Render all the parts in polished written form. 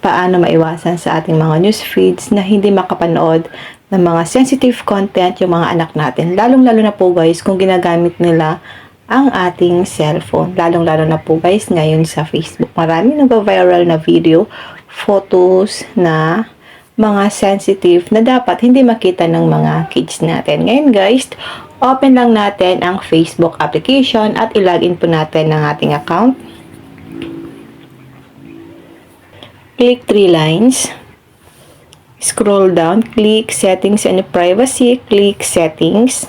paano maiwasan sa ating mga news feeds na hindi makapanood ng mga sensitive content yung mga anak natin. Lalong-lalo na po guys kung ginagamit nila ang ating cellphone. Lalong-lalo na po guys ngayon sa Facebook. Marami nag-viral na video, photos na mga sensitive na dapat hindi makita ng mga kids natin. Ngayon guys, open lang natin ang Facebook application at ilagin po natin ang ating account. Click 3 lines. Scroll down, click settings and privacy, click settings.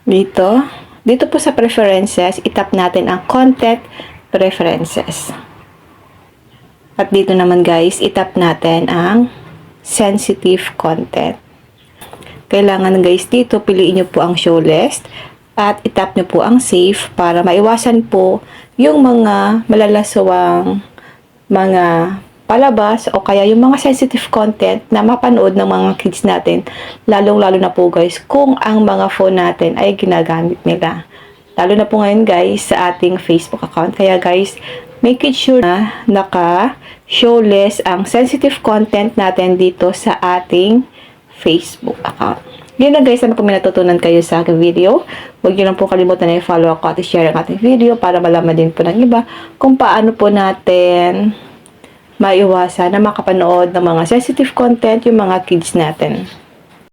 Dito po sa preferences, itap natin ang content preferences. At dito naman guys, itap natin ang sensitive content. Kailangan guys dito, piliin nyo po ang show list at itap nyo po ang save para maiwasan po yung mga malalasawang mga palabas o kaya yung mga sensitive content na mapanood ng mga kids natin, lalong-lalo na po guys kung ang mga phone natin ay ginagamit nila. Lalo na po ngayon guys sa ating Facebook account. Kaya guys, make it sure na naka-show list ang sensitive content natin dito sa ating Facebook account. Yun na guys, ano po may natutunan kayo sa aking video. Huwag nyo lang po kalimutan na i-follow ako at i-share ang ating video para malaman din po ng iba kung paano po natin maiwasan na makapanood ng mga sensitive content yung mga kids natin.